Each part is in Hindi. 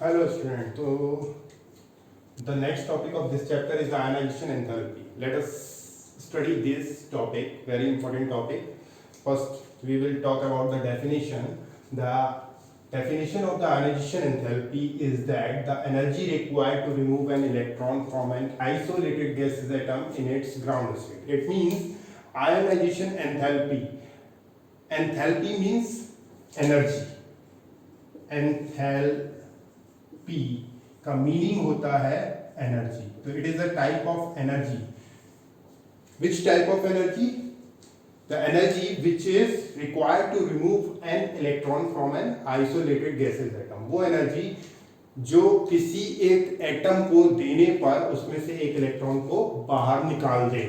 Hello student. So the next topic of this chapter is ionization enthalpy. Let us study this topic, very important topic. First we will talk about the definition. The definition of the ionization enthalpy is that the energy required to remove an electron from an isolated gaseous atom in its ground state. It means ionization enthalpy. Enthalpy means energy. Enthalpy P का मीनिंग होता है एनर्जी. तो it is a type of energy. Which type of energy? The energy which is required to remove an electron from an isolated gases atom. वो एनर्जी जो किसी एक एटम को देने पर उसमें से एक इलेक्ट्रॉन को बाहर निकाल दे.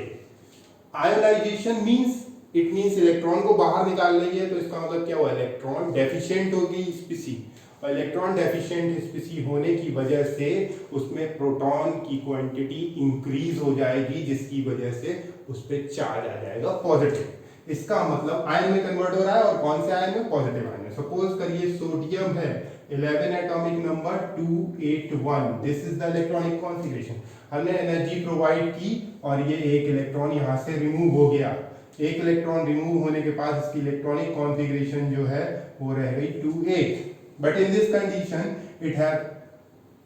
Ionisation means it means electron को बाहर निकाल रही है. तो इसका मतलब क्या हुआ? इलेक्ट्रॉन डेफिशिएंट होगी स्पीसी. और इलेक्ट्रॉन डेफिशिएंट स्पीसी होने की वजह से उसमें प्रोटॉन की क्वांटिटी इंक्रीज हो जाएगी, जिसकी वजह से उस पर चार्ज आ जाएगा पॉजिटिव. इसका मतलब आयन में कन्वर्ट हो रहा है. और कौन से आयन में? पॉजिटिव आयन में. सपोज करिए सोडियम है 11 atomic number 281. This is the electronic configuration. हमने एनर्जी प्रोवाइड की और ये एक इलेक्ट्रॉन यहाँ से रिमूव हो गया. एक इलेक्ट्रॉन रिमूव होने के बाद इसकी इलेक्ट्रॉनिक कॉन्फिगरेशन जो है वो रह गई 28. But in this condition, it has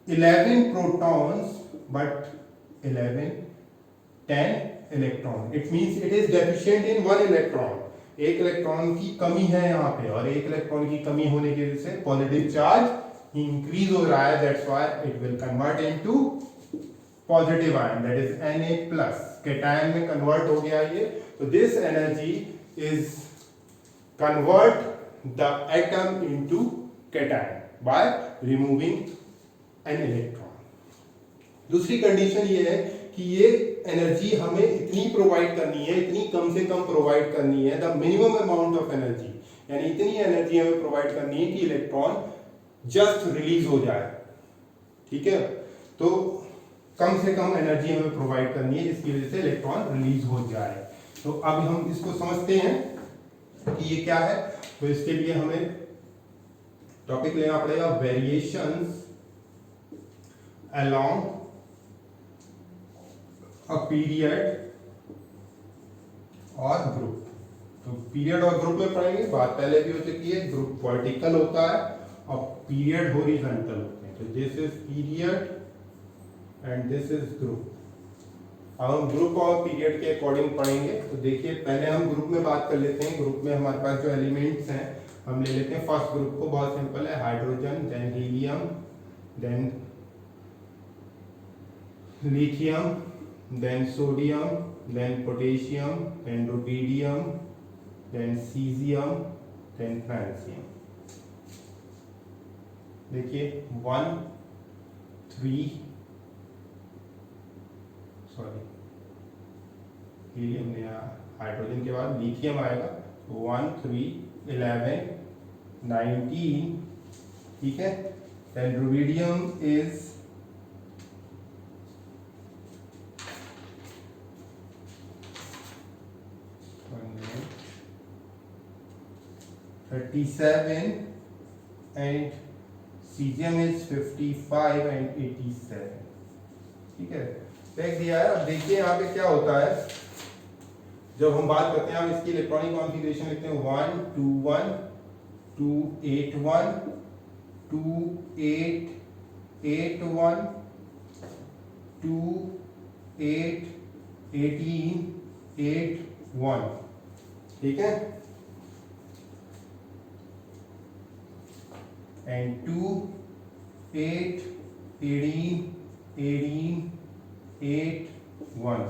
11 protons, but 10 electron. It means it is deficient in one electron. एक इलेक्ट्रॉन की कमी है यहाँ पे, और एक इलेक्ट्रॉन की कमी होने की वजह से पॉजिटिव चार्ज इंक्रीज हो रहा है. That's why it will convert into positive ion, that is Na+. Cation में कन्वर्ट हो गया ये. तो this energy is convert the atom into cation by removing an electron. दूसरी कंडीशन ये है कि ये एनर्जी हमें इतनी प्रोवाइड करनी है, इतनी कम से कम प्रोवाइड करनी है, the minimum amount of energy. यानी इतनी एनर्जी हमें प्रोवाइड करनी है कि इलेक्ट्रॉन जस्ट रिलीज हो जाए. ठीक है. तो कम से कम एनर्जी हमें प्रोवाइड करनी है जिसकी वजह से इलेक्ट्रॉन रिलीज हो जाए. तो अब हम इसको समझते हैं कि ये क्या है. तो इसके लिए हमें टॉपिक लेना पड़ेगा वेरिएशंस अलोंग अ पीरियड और ग्रुप. तो पीरियड और ग्रुप में पढ़ेंगे. बात पहले भी हो चुकी है. ग्रुप वर्टिकल होता है और पीरियड हॉरिजॉन्टल होते हैं. तो this is period and this is group. अब हम ग्रुप और पीरियड के अकॉर्डिंग पढ़ेंगे. तो देखिए पहले हम ग्रुप में बात कर लेते हैं. ग्रुप में हमारे पास जो एलिमेंट्स हैं हम ले लेते हैं. फर्स्ट ग्रुप को, बहुत सिंपल है. Hydrogen, then helium, then lithium, then sodium, then potassium, then rubidium, then caesium, then francium. देखिए 1 3 हीलियम ने हाइड्रोजन के बाद लिथियम आएगा. 1 3 11 19. ठीक है. Then rubidium is 37 and cesium is 55 and 87. ठीक है. देख दिया है. अब देखिए यहाँ पे क्या होता है. जब हम बात करते हैं, हम इसकी इलेक्ट्रॉनिक कॉन्फ़िगरेशन लिखते हैं 1 2 1 2 8 1 2 8 8 1 2 8 18 8 1. ठीक है. एंड 2 8 18 18 8 1.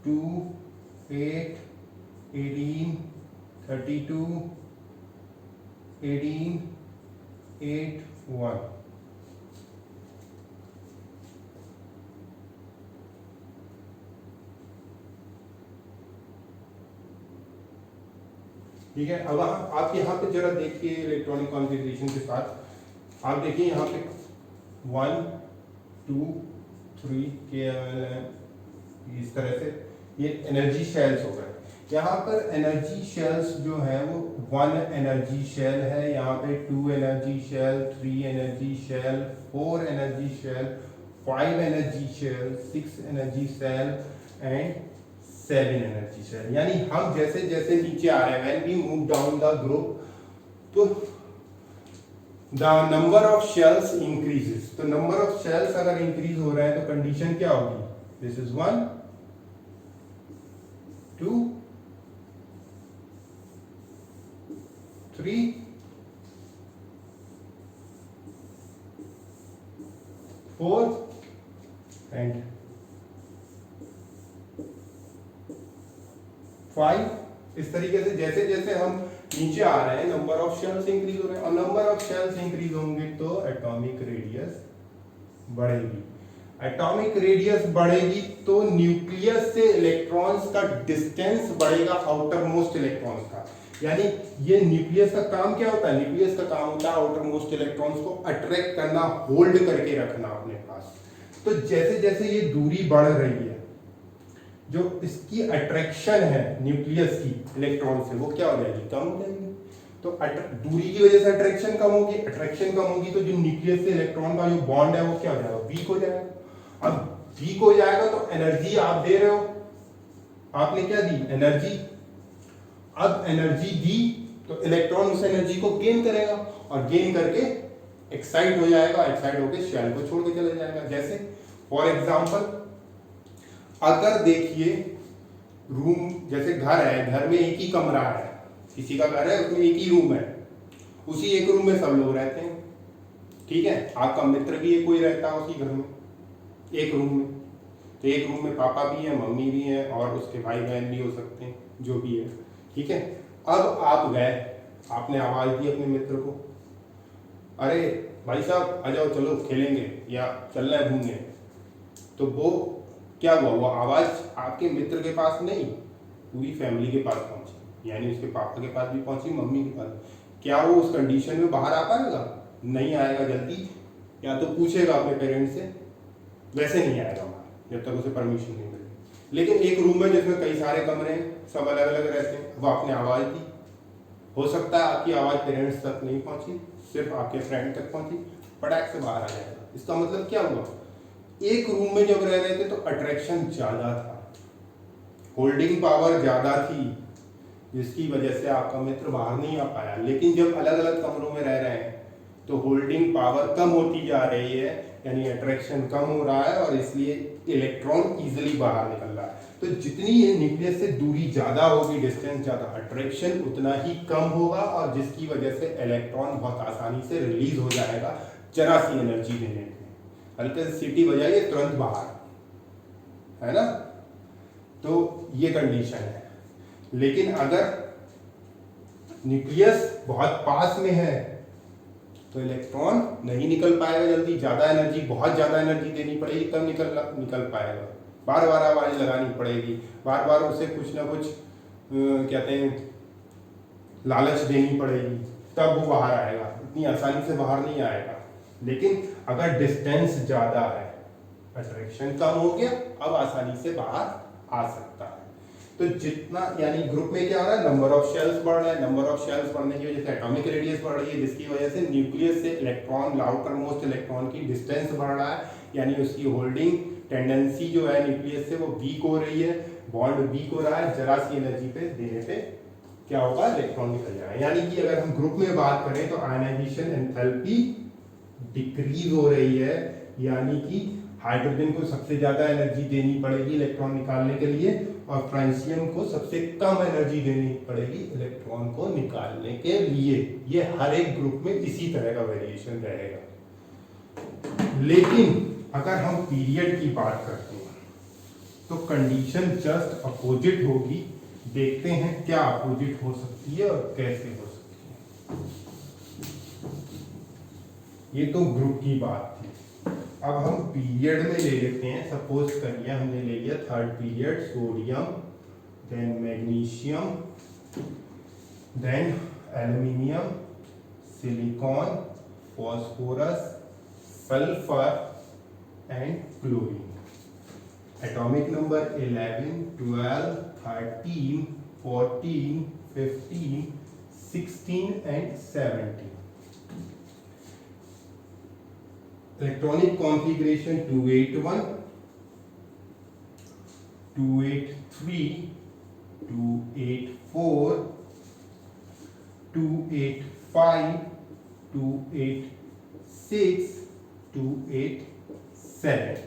Two, 8, 18, 32, 18, 8 1. ठीक है. अब आप यहाँ पे जरा देखिए इलेक्ट्रॉनिक कॉन्फ़िगरेशन के साथ. आप देखिए यहाँ पे 1 2 3 के इस तरह से ये एनर्जी शेल्स हो गए. यहाँ पर एनर्जी शेल्स जो है वो 1 एनर्जी शेल है, यहाँ पे 2 energy shell, 3 energy shell, 4 energy shell, 5 energy shell, 6 energy shell and 7 energy shell. यानी हम जैसे जैसे नीचे आ रहे हैं, when we move down the group, तो the number of shells increases. तो नंबर ऑफ शेल्स अगर इंक्रीज हो रहे हैं तो कंडीशन क्या होगी? This is 1 2 3 4 and 5। इस तरीके से जैसे जैसे हम नीचे आ रहे हैं नंबर ऑफ शेल्स इंक्रीज हो रहे हैं, और नंबर ऑफ शेल्स इंक्रीज होंगे तो एटॉमिक रेडियस बढ़ेगी। एटॉमिक रेडियस बढ़ेगी तो न्यूक्लियस से इलेक्ट्रॉन्स का डिस्टेंस बढ़ेगा, आउटर मोस्ट इलेक्ट्रॉन्स का। यानी ये न्यूक्लियस का काम क्या होता है? न्यूक्लियस का काम होता है आउटर मोस्ट इलेक्ट्रॉन्स को अट्रैक्ट करना, होल्ड करके रखना अपने पास। तो जैसे जैसे ये दूरी बढ़ रही है, जो इसकी अट्रैक्शन है न्यूक्लियस की इलेक्ट्रॉन से, वो क्या हो जाएगी? कम हो जाएगी। तो दूरी की वजह से अट्रैक्शन कम होगी, अट्रैक्शन कम होगी तो जो न्यूक्लियस से इलेक्ट्रॉन का जो बॉन्ड है वो क्या हो जाएगा? वीक हो जाएगा। अब वीक हो जाएगा तो एनर्जी आप दे रहे हो, आपने क्या दी? एनर्जी। अब एनर्जी दी तो इलेक्ट्रॉन उस एनर्जी को गेन करेगा, और गेन करके एक्साइट हो जाएगा, एक्साइट होकर शेल को छोड़ के चले जाएगा। जैसे फॉर एग्जाम्पल, अगर देखिए रूम, जैसे घर है, घर में एक ही कमरा है, किसी का घर है उसमें एक ही रूम है, उसी एक रूम में सब लोग रहते हैं, ठीक है? आपका मित्र भी है, कोई रहता है उसी घर में, एक रूम में। तो एक रूम में पापा भी है, मम्मी भी है, और उसके भाई बहन भी हो सकते हैं, जो भी है, ठीक है? अब आप गए, आपने आवाज दी अपने मित्र को, अरे भाई साहब आ जाओ, चलो खेलेंगे या चलना है घूमने। तो वो क्या हुआ? वो आवाज आपके मित्र के पास नहीं, पूरी फैमिली के पास पहुंची, यानी उसके पापा के पास भी पहुंची, मम्मी के पास। क्या वो उस कंडीशन में बाहर आ पाएगा? नहीं आएगा जल्दी, या तो पूछेगा अपने पेरेंट्स से, वैसे नहीं आएगा बाहर जब तक उसे परमिशन नहीं मिलेगी। लेकिन एक रूम में जिसमें कई सारे कमरे हैं, सब अलग अलग रहते हैं, वो आपने आवाज दी, हो सकता है आपकी आवाज पेरेंट्स तक नहीं पहुंची, सिर्फ आपके फ्रेंड तक पहुंची, पटाख से बाहर आ जाएगा। इसका मतलब क्या हुआ? एक रूम में जब रह रहे थे तो अट्रैक्शन ज्यादा था, होल्डिंग पावर ज्यादा थी, जिसकी वजह से आपका मित्र बाहर नहीं आ पाया। लेकिन जब अलग अलग कमरों में रह रहे हैं तो होल्डिंग पावर कम होती जा रही है, यानी अट्रैक्शन कम हो रहा है, और इसलिए इलेक्ट्रॉन इजीली बाहर निकल रहा है। तो जितनी ये न्यूक्लियस से दूरी ज्यादा होगी, डिस्टेंस ज्यादा, अट्रैक्शन उतना ही कम होगा, और जिसकी वजह से इलेक्ट्रॉन बहुत आसानी से रिलीज हो जाएगा जरा सी एनर्जी देने में। हल्के से सीटी बजाइए, तुरंत बाहर, है ना? तो ये कंडीशन है। लेकिन अगर न्यूक्लियस बहुत पास में है तो इलेक्ट्रॉन नहीं निकल पाएगा जल्दी, ज्यादा एनर्जी, बहुत ज्यादा एनर्जी देनी पड़ेगी तब निकल पाएगा। बार बार आवाज लगानी पड़ेगी, बार बार उसे कुछ ना कुछ कहते हैं लालच देनी पड़ेगी, तब वो बाहर आएगा, इतनी आसानी से बाहर नहीं आएगा। लेकिन अगर डिस्टेंस ज्यादा है, अट्रैक्शन कम हो गया, अब आसानी से बाहर आ सकता है। तो जितना, यानी ग्रुप में क्या हो रहा है? नंबर ऑफ शेल्स बढ़ रहा है, नंबर ऑफ शेल्स बढ़ने की वजह से एटॉमिक रेडियस बढ़ रही है, जिसकी वजह से न्यूक्लियस से इलेक्ट्रॉन, आउटर मोस्ट इलेक्ट्रॉन की डिस्टेंस बढ़ रहा है, यानी उसकी होल्डिंग टेंडेंसी जो है न्यूक्लियस से वो वीक हो रही है, बॉन्ड वीक हो रहा है, जरा सी एनर्जी पे देने पे क्या होगा? इलेक्ट्रॉन निकल जाएगा। यानी कि अगर हम ग्रुप में बात करें तो आयनाइजेशन एंथैल्पी डिक्रीज हो रही है, यानी कि हाइड्रोजन को सबसे ज्यादा एनर्जी देनी पड़ेगी इलेक्ट्रॉन निकालने के लिए, और फ्रांसियम को सबसे कम एनर्जी देनी पड़ेगी इलेक्ट्रॉन को निकालने के लिए। ये हर एक ग्रुप में इसी तरह का वेरिएशन रहेगा। लेकिन अगर हम पीरियड की बात करते हैं तो कंडीशन जस्ट अपोजिट होगी। देखते हैं क्या अपोजिट हो सकती है और कैसे हो सकती है। ये तो ग्रुप की बात थी। अब हम पीरियड में ले लेते हैं। सपोज करिए हमने ले लिया third period, sodium, then magnesium, then aluminium, silicon, phosphorus, sulphur and chlorine. Atomic number 11, 12, 13, 14, 15, 16 and 17. Electronic configuration 281, 283, 284, 285, 286, 287.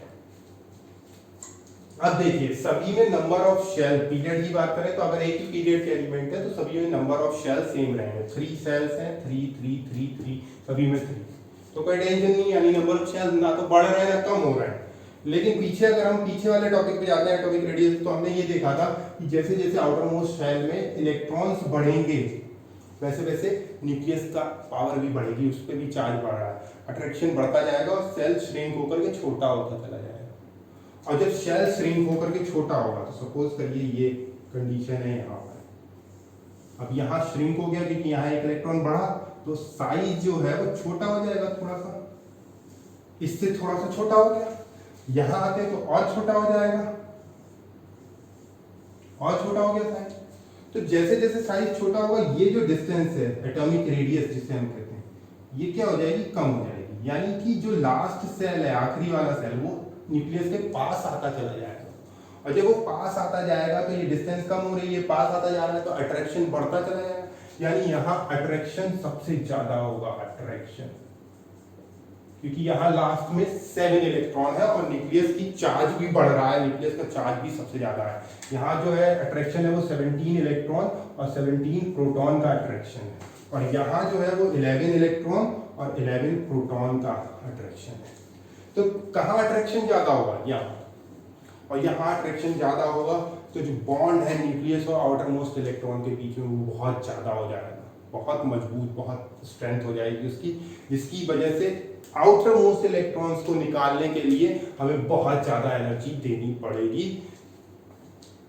अब देखिए सभी में नंबर ऑफ शेल, पीरियड की बात करें तो अगर एक ही पीरियड के एलिमेंट है तो सभी में नंबर ऑफ शेल सेम रहेंगे। 3 सेल्स हैं, 3 3 3 3, सभी में 3, तो कोई टेंशन नहीं, यानी नंबर ऑफ शेल ना तो बढ़ रहे हैं ना कम हो रहे हैं। लेकिन पीछे अगर हम पीछे वाले टॉपिक पे जाते हैं एटॉमिक रेडियस, तो हमने ये देखा था कि जैसे जैसे आउटर मोस्ट शेल में इलेक्ट्रॉन्स बढ़ेंगे वैसे वैसे न्यूक्लियस का पावर भी बढ़ेगी, उस पर भी चार्ज बढ़ रहा है, अट्रैक्शन बढ़ता जाएगा और सेल श्रिंक होकर के छोटा होता चला जाएगा। और जब शेल श्रिंक होकर के छोटा होगा तो सपोज करिए ये कंडीशन है यहाँ पर, अब यहाँ श्रिंक हो गया क्योंकि यहाँ एक इलेक्ट्रॉन बढ़ा, तो साइज जो है वो छोटा हो जाएगा थोड़ा सा, इससे थोड़ा सा छोटा हो गया, यहाँ आते तो और छोटा हो जाएगा, और छोटा हो गया साइज। तो जैसे जैसे साइज छोटा होगा ये जो डिस्टेंस है एटॉमिक रेडियस जिसे हम कहते हैं, ये क्या हो जाएगी, कम हो जाएगी। यानी कि जो लास्ट सेल है, आखिरी वाला सेल, वो न्यूक्लियस के पास आता चला जाएगा, और जब वो पास आता जाएगा तो ये डिस्टेंस कम हो रही है, पास आता जा रहा है तो अट्रैक्शन बढ़ता चला जाएगा, यानी यहाँ अट्रैक्शन सबसे ज्यादा होगा, अट्रैक्शन, क्योंकि यहाँ लास्ट में 7 इलेक्ट्रॉन है और न्यूक्लियस की चार्ज भी बढ़ रहा है, न्यूक्लियस का चार्ज भी सबसे ज्यादा है। यहाँ जो है अट्रैक्शन है वो 17 इलेक्ट्रॉन और 17 प्रोटॉन का अट्रैक्शन है, और यहाँ जो है वो 11 इलेक्ट्रॉन और 11 प्रोटॉन का अट्रैक्शन है। तो कहाँ अट्रैक्शन ज्यादा होगा, यहाँ, और यहाँ अट्रैक्शन ज्यादा होगा तो जो बॉन्ड है न्यूक्लियस और आउटर मोस्ट इलेक्ट्रॉन के बीच में वो बहुत ज्यादा हो जाएगा, बहुत मजबूत, बहुत स्ट्रेंथ हो जाएगी उसकी, जिसकी वजह से आउटर मोस्ट इलेक्ट्रॉन्स को निकालने के लिए हमें बहुत ज्यादा एनर्जी देनी पड़ेगी,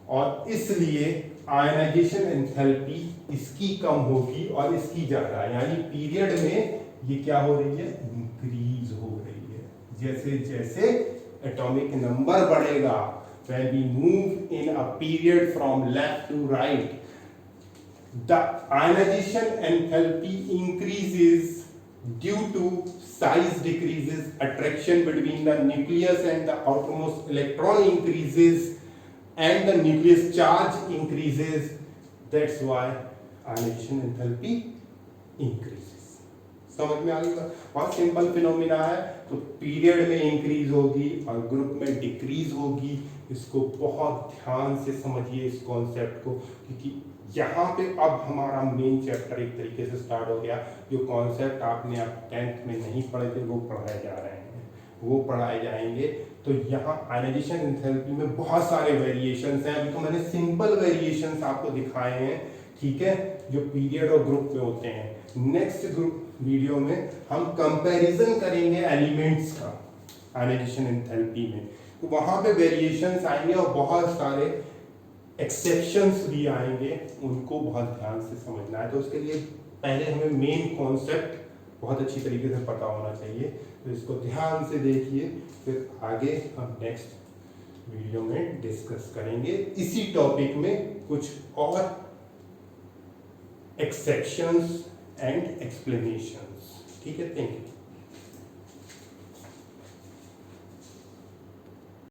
और इसलिए आयनाइजेशन एंथैल्पी इसकी कम होगी और इसकी ज्यादा, यानी पीरियड में ये क्या हो रही है, इंक्रीज हो रही है। जैसे जैसे एटॉमिक नंबर बढ़ेगा, when we move in a period from left to right, the ionization enthalpy increases due to size decreases, attraction between the nucleus and the outermost electron increases, and the nucleus charge increases. That's why ionization enthalpy increases. समझ में आ गई बात? बहुत सिंपल फिनोमिना है। तो पीरियड में इंक्रीज होगी और ग्रुप में डिक्रीज होगी। इसको बहुत ध्यान से समझिए इस कॉन्सेप्ट को, क्योंकि यहाँ पे अब हमारा मेन चैप्टर एक तरीके से स्टार्ट हो गया। जो कॉन्सेप्ट आपने आप 10th में नहीं पढ़े थे वो पढ़ाए जा रहे हैं, वो पढ़ाए जाएंगे। तो यहाँ आयनाइजेशन एंथैल्पी में बहुत सारे वेरिएशंस हैं। अभी तो मैंने सिंपल वेरिएशंस आपको दिखाए हैं, ठीक है, जो पीरियड और ग्रुप में होते हैं। नेक्स्ट ग्रुप वीडियो में हम कंपैरिजन करेंगे एलिमेंट्स का आयनाइजेशन एंथैल्पी में, तो वहां पे वेरिएशंस आएंगे और बहुत सारे एक्सेप्शंस भी आएंगे, उनको बहुत ध्यान से समझना है। तो उसके लिए पहले हमें मेन कॉन्सेप्ट बहुत अच्छी तरीके से पता होना चाहिए। तो इसको ध्यान से देखिए, फिर आगे हम नेक्स्ट वीडियो में डिस्कस करेंगे इसी टॉपिक में कुछ और exceptions and explanations. ठीक है, थैंक यू।